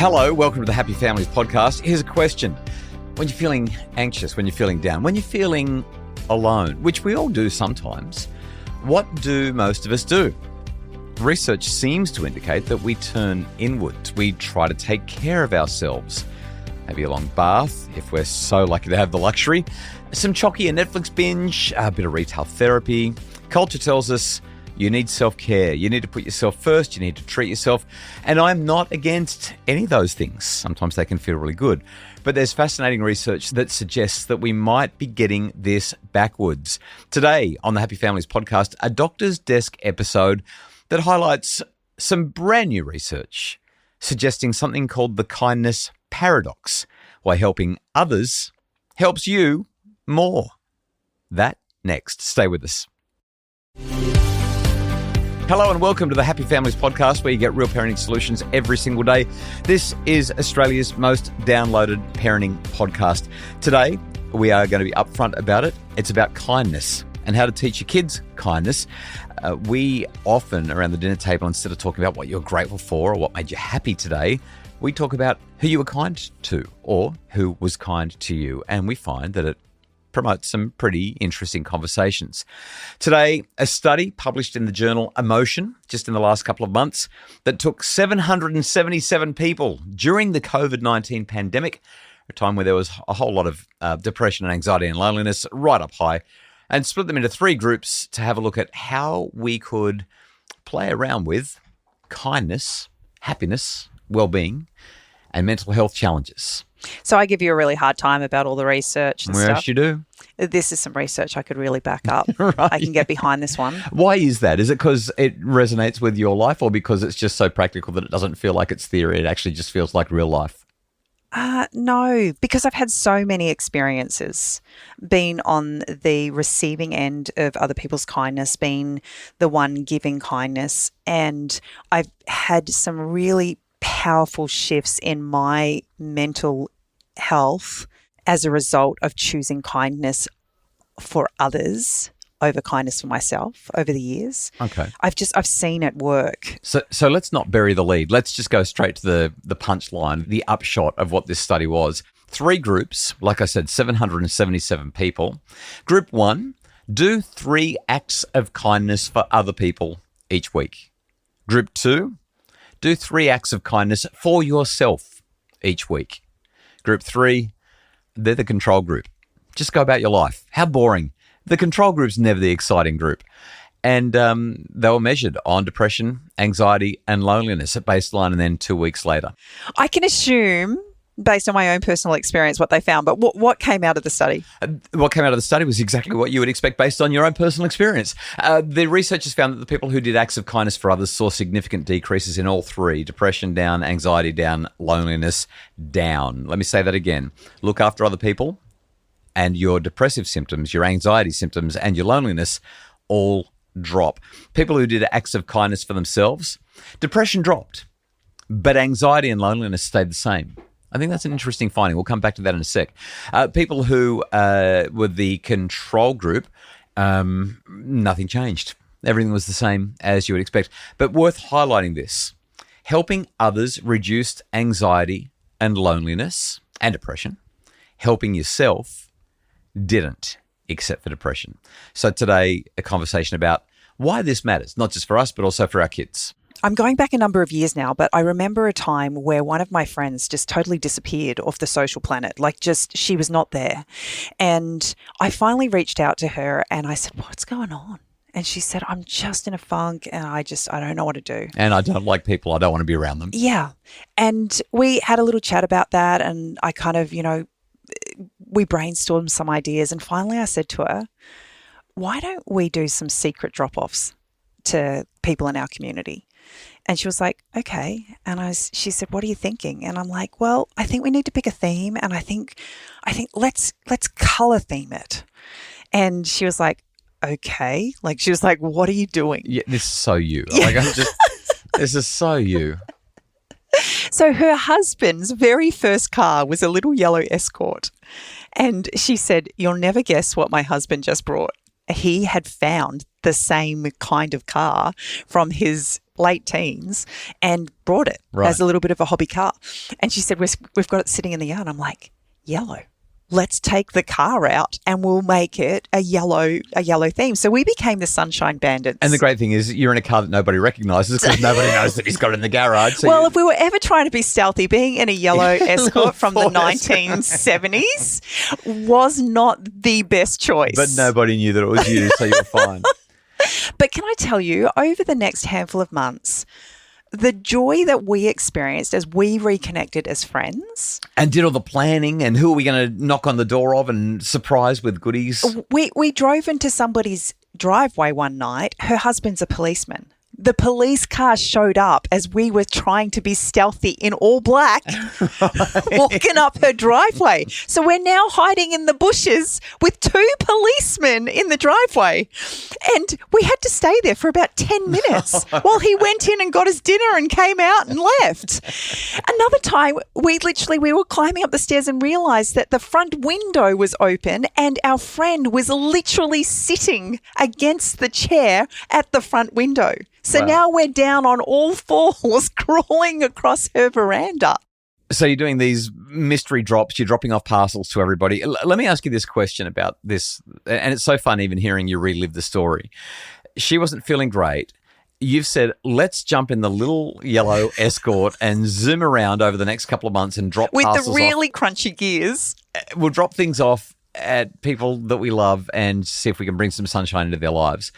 Hello, welcome to the Happy Families podcast. Here's a question. When you're feeling anxious, when you're feeling down, when you're feeling alone, which we all do sometimes, what do most of us do? Research seems to indicate that we turn inwards. We try to take care of ourselves. Maybe a long bath, if we're so lucky to have the luxury. Some chalky a Netflix binge, a bit of retail therapy. Culture tells us you need self-care. You need to put yourself first. You need to treat yourself. And I'm not against any of those things. Sometimes they can feel really good. But there's fascinating research that suggests that we might be getting this backwards. Today on the Happy Families podcast, a Doctor's Desk episode that highlights some brand new research suggesting something called the kindness paradox, why helping others helps you more. That next. Stay with us. Hello and welcome to the Happy Families podcast, where you get real parenting solutions every single day. This is Australia's most downloaded parenting podcast. Today, we are going to be upfront about it. It's about kindness and how to teach your kids kindness. We often, around the dinner table, instead of talking about what you're grateful for or what made you happy today, we talk about who you were kind to or who was kind to you. And we find that it promotes some pretty interesting conversations. Today, a study published in the journal Emotion, just in the last couple of months, that took 777 people during the COVID-19 pandemic, a time where there was a whole lot of depression and anxiety and loneliness right up high, and split them into three groups to have a look at how we could play around with kindness, happiness, well-being, and mental health challenges. So I give you a really hard time about all the research and stuff. Yes, you do. This is some research I could really back up. Right. I can get behind this one. Why is that? Is it because it resonates with your life, or because it's just so practical that it doesn't feel like it's theory? It actually just feels like real life? No, because I've had so many experiences, being on the receiving end of other people's kindness, being the one giving kindness, and I've had some really powerful shifts in my mental health as a result of choosing kindness for others over kindness for myself over the years. Okay. I've seen it work. So let's not bury the lead. Let's just go straight to the punchline, the upshot of what this study was. Three groups, like I said, 777 people. Group one, do 3 acts of kindness for other people each week. Group two, do 3 acts of kindness for yourself each week. Group 3, they're the control group. Just go about your life. How boring. The control group's never the exciting group. And they were measured on depression, anxiety, and loneliness at baseline, and then 2 weeks later. I can assume, based on my own personal experience, what they found, but what came out of the study? What came out of the study was exactly what you would expect based on your own personal experience. The researchers found that the people who did acts of kindness for others saw significant decreases in all 3: depression down, anxiety down, loneliness down. Let me say that again. Look after other people, and your depressive symptoms, your anxiety symptoms, and your loneliness all drop. People who did acts of kindness for themselves, depression dropped, but anxiety and loneliness stayed the same. I think that's an interesting finding. We'll come back to that in a sec. People who were the control group, nothing changed. Everything was the same as you would expect. But worth highlighting this, helping others reduced anxiety and loneliness and depression. Helping yourself didn't, except for depression. So today, a conversation about why this matters, not just for us, but also for our kids. I'm going back a number of years now, but I remember a time where one of my friends just totally disappeared off the social planet. She was not there. And I finally reached out to her and I said, what's going on? And she said, I'm just in a funk and I don't know what to do. And I don't like people. I don't want to be around them. Yeah. And we had a little chat about that, and I kind of, we brainstormed some ideas. And finally I said to her, why don't we do some secret drop-offs to people in our community? And she was like, okay. And she said, what are you thinking? And I'm like, well, I think we need to pick a theme. And I think let's color theme it. And she was like, okay. She was like, what are you doing? Yeah, this is so you. This is so you. So her husband's very first car was a little yellow Escort. And she said, you'll never guess what my husband just brought. he had found the same kind of car from his late teens and brought it as a little bit of a hobby car. And she said, we've got it sitting in the yard. I'm like, yellow. Let's take the car out and we'll make it a yellow theme. So we became the Sunshine Bandits. And the great thing is you're in a car that nobody recognises because nobody knows that he's got it in the garage. So well, if we were ever trying to be stealthy, being in a yellow Escort from the 1970s was not the best choice. But nobody knew that it was you, so you were fine. But can I tell you, over the next handful of months, the joy that we experienced as we reconnected as friends. And did all the planning and who are we going to knock on the door of and surprise with goodies? We drove into somebody's driveway one night. Her husband's a policeman. The police car showed up as we were trying to be stealthy in all black, walking up her driveway. So we're now hiding in the bushes with 2 policemen in the driveway. And we had to stay there for about 10 minutes while he went in and got his dinner and came out and left. Another time, we were climbing up the stairs and realised that the front window was open and our friend was literally sitting against the chair at the front window. So now we're down on all fours crawling across her veranda. So you're doing these mystery drops, you're dropping off parcels to everybody. Let me ask you this question about this, and it's so fun even hearing you relive the story. She wasn't feeling great. You've said, let's jump in the little yellow Escort and zoom around over the next couple of months and drop parcels off. With the really crunchy gears. We'll drop things off at people that we love and see if we can bring some sunshine into their lives.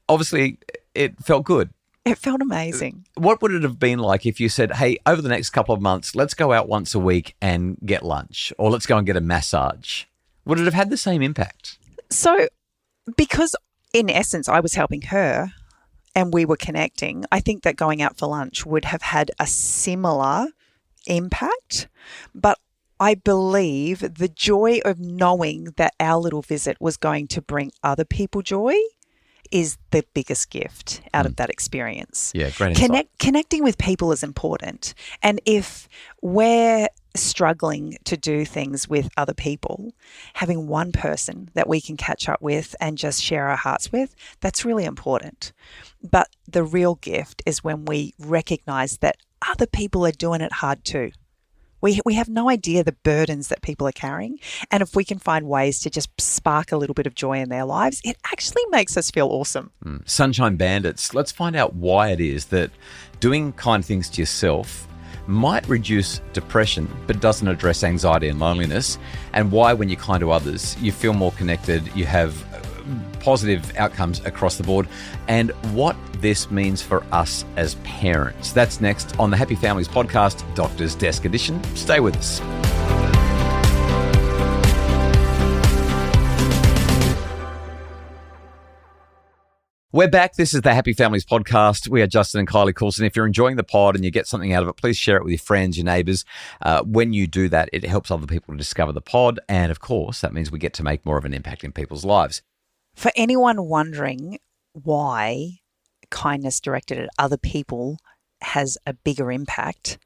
Obviously, it felt good. It felt amazing. What would it have been like if you said, hey, over the next couple of months, let's go out once a week and get lunch, or let's go and get a massage? Would it have had the same impact? So, because in essence, I was helping her and we were connecting, I think that going out for lunch would have had a similar impact. But I believe the joy of knowing that our little visit was going to bring other people joy is the biggest gift out of that experience. Yeah, great insight. Connecting with people is important. And if we're struggling to do things with other people, having one person that we can catch up with and just share our hearts with, that's really important. But the real gift is when we recognize that other people are doing it hard too. We have no idea the burdens that people are carrying. And if we can find ways to just spark a little bit of joy in their lives, it actually makes us feel awesome. Sunshine Bandits, let's find out why it is that doing kind things to yourself might reduce depression but doesn't address anxiety and loneliness, and why when you're kind to others, you feel more connected, you have positive outcomes across the board, and what this means for us as parents. That's next on the Happy Families podcast, Doctor's Desk Edition. Stay with us. We're back. This is the Happy Families podcast. We are Justin and Kylie Coulson. If you're enjoying the pod and you get something out of it, please share it with your friends, your neighbours. When you do that, it helps other people to discover the pod. And of course, that means we get to make more of an impact in people's lives. For anyone wondering why kindness directed at other people has a bigger impact,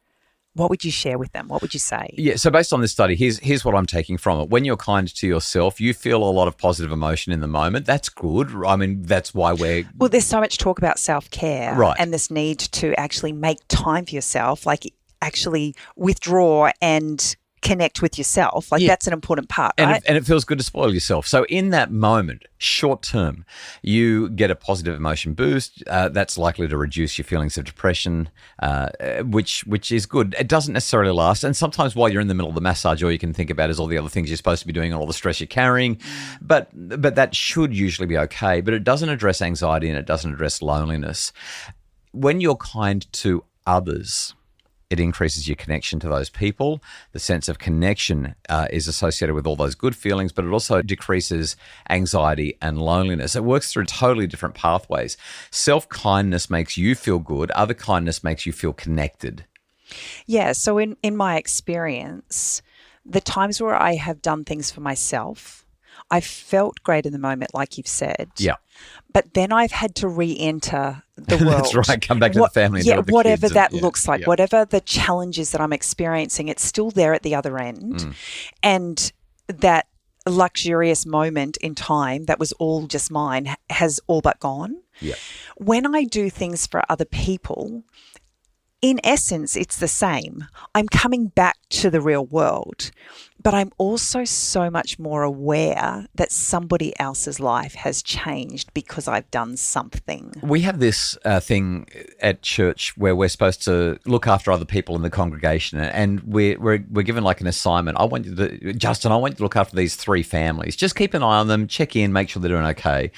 what would you share with them? What would you say? Yeah, so based on this study, here's what I'm taking from it. When you're kind to yourself, you feel a lot of positive emotion in the moment. That's good. I mean, that's why we're... Well, there's so much talk about self-care, right, and this need to actually make time for yourself, like actually withdraw and connect with yourself. Like that's an important part, right? And it feels good to spoil yourself. So in that moment, short term, you get a positive emotion boost. That's likely to reduce your feelings of depression, which is good. It doesn't necessarily last. And sometimes while you're in the middle of the massage, all you can think about is all the other things you're supposed to be doing and all the stress you're carrying. But that should usually be okay. But it doesn't address anxiety and it doesn't address loneliness. When you're kind to others, it increases your connection to those people. The sense of connection is associated with all those good feelings, but it also decreases anxiety and loneliness. It works through totally different pathways. Self-kindness makes you feel good. Other kindness makes you feel connected. Yeah. So in my experience, the times where I have done things for myself, I felt great in the moment, like you've said. Yeah. But then I've had to re-enter the world. That's right. Come back to the family. And with the whatever kids that looks like, whatever the challenges that I'm experiencing, it's still there at the other end. And that luxurious moment in time that was all just mine has all but gone. Yeah. When I do things for other people, in essence, it's the same. I'm coming back to the real world, but I'm also so much more aware that somebody else's life has changed because I've done something. We have this thing at church where we're supposed to look after other people in the congregation, and we're given like an assignment. I want you to, Justin, I want you to look after these 3 families. Just keep an eye on them, check in, make sure they're doing okay.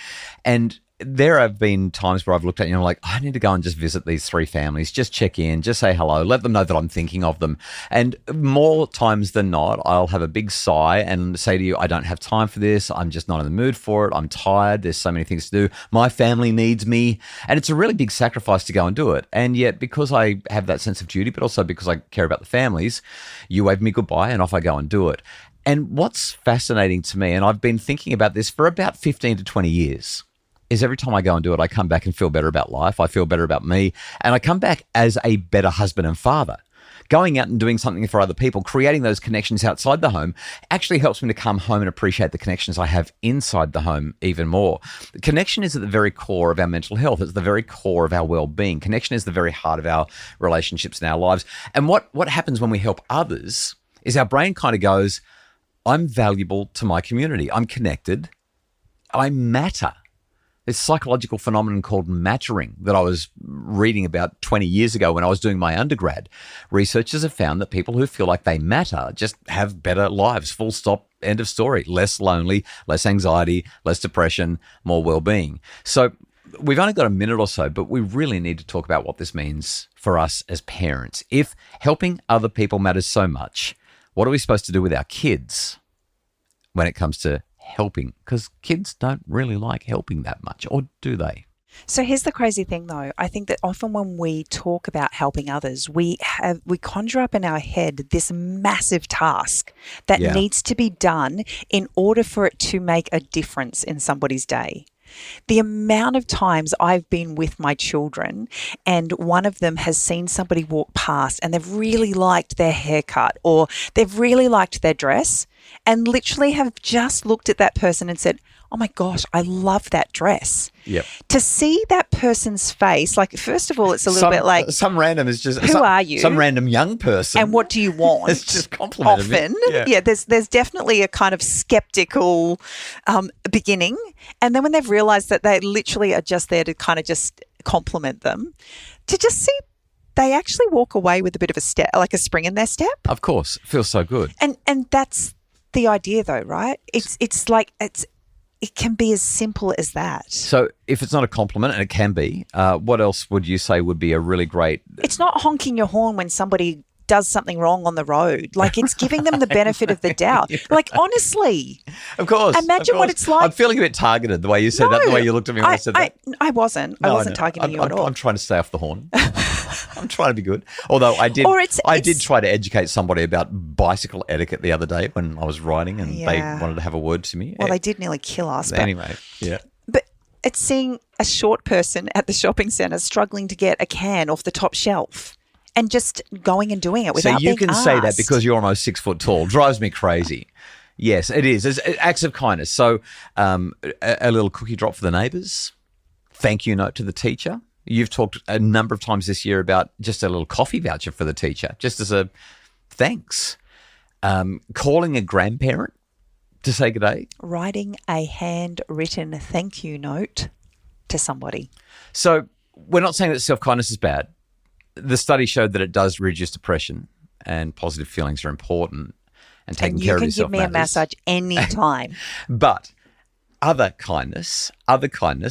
And there have been times where I've looked at you and I'm like, I need to go and just visit these 3 families, just check in, just say hello, let them know that I'm thinking of them. And more times than not, I'll have a big sigh and say to you, I don't have time for this. I'm just not in the mood for it. I'm tired. There's so many things to do. My family needs me. And it's a really big sacrifice to go and do it. And yet, because I have that sense of duty, but also because I care about the families, you wave me goodbye and off I go and do it. And what's fascinating to me, and I've been thinking about this for about 15 to 20 years, is every time I go and do it, I come back and feel better about life. I feel better about me. And I come back as a better husband and father. Going out and doing something for other people, creating those connections outside the home actually helps me to come home and appreciate the connections I have inside the home even more. Connection is at the very core of our mental health. It's the very core of our well-being. Connection is the very heart of our relationships in our lives. And what happens when we help others is our brain kind of goes, I'm valuable to my community. I'm connected. I matter. This psychological phenomenon called mattering that I was reading about 20 years ago when I was doing my undergrad. Researchers have found that people who feel like they matter just have better lives, full stop, end of story. Less lonely, less anxiety, less depression, more well-being. So we've only got a minute or so, but we really need to talk about what this means for us as parents. If helping other people matters so much, what are we supposed to do with our kids when it comes to helping? Because kids don't really like helping that much, or do they? So here's the crazy thing though. I think that often when we talk about helping others, we conjure up in our head this massive task that needs to be done in order for it to make a difference in somebody's day. The amount of times I've been with my children and one of them has seen somebody walk past and they've really liked their haircut or they've really liked their dress and literally have just looked at that person and said, oh my gosh, I love that dress. Yep. To see that person's face, like, first of all, it's a little bit like, some random is just, who are you? Some random young person. And what do you want? It's just complimented often. me. Yeah, there's definitely a kind of skeptical beginning. And then when they've realized that they literally are just there to kind of just compliment them, to just see they actually walk away with a bit of a step, like a spring in their step. Of course. It feels so good. And that's the idea though, right? It's like it can be as simple as that. So if it's not a compliment, and it can be, what else would you say would be a really great... It's not honking your horn when somebody does something wrong on the road. Like, it's giving them the benefit of the doubt. Like, honestly. Of course. Imagine what it's like. I'm feeling a bit targeted the way you said that, the way you looked at me when I said that. I wasn't. I wasn't targeting you at all. I'm trying to stay off the horn. I'm trying to be good. Although I did try to educate somebody about bicycle etiquette the other day when I was riding and they wanted to have a word to me. Well, they did nearly kill us. Anyway, yeah. But it's seeing a short person at the shopping centre struggling to get a can off the top shelf and just going and doing it without being asked. So you can say that because you're almost 6 foot tall. Drives me crazy. Yes, it is. It's acts of kindness. So a little cookie drop for the neighbours. Thank you note to the teacher. You've talked a number of times this year about just a little coffee voucher for the teacher, just as a thanks. Calling a grandparent to say good day. Writing a handwritten thank you note to somebody. So we're not saying that self-kindness is bad. The study showed that it does reduce depression and positive feelings are important and taking care of yourself matters. You can give me a massage anytime. But other kindness,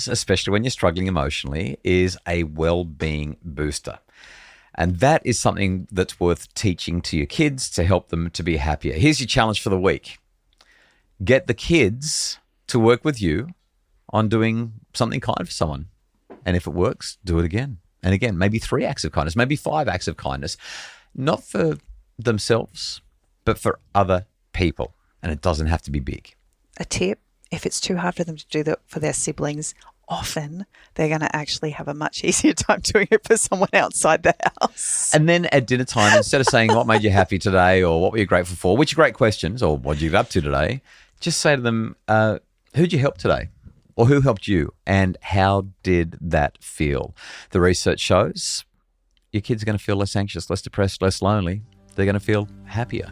especially when you're struggling emotionally, is a well-being booster. And that is something that's worth teaching to your kids to help them to be happier. Here's your challenge for the week. Get the kids to work with you on doing something kind for someone. And if it works, do it again. And again, maybe 3 acts of kindness, maybe 5 acts of kindness, not for themselves, but for other people. And it doesn't have to be big. A tip, if it's too hard for them to do that for their siblings, often they're going to actually have a much easier time doing it for someone outside the house. And then at dinner time, instead of saying what made you happy today or what were you grateful for, which are great questions, or what did you get up to today, just say to them, who'd you help today? Or who helped you? And how did that feel? The research shows your kids are going to feel less anxious, less depressed, less lonely. They're going to feel happier.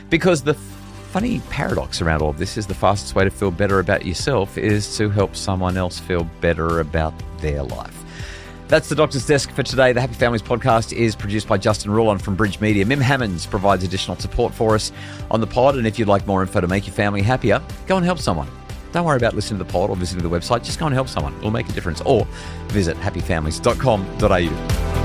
Because the funny paradox around all of this is the fastest way to feel better about yourself is to help someone else feel better about their life. That's the Doctor's Desk for today. The Happy Families podcast is produced by Justin Rulon from Bridge Media. Mim Hammonds provides additional support for us on the pod. And if you'd like more info to make your family happier, go and help someone. Don't worry about listening to the pod or visiting the website. Just go and help someone. It'll make a difference. Or visit happyfamilies.com.au.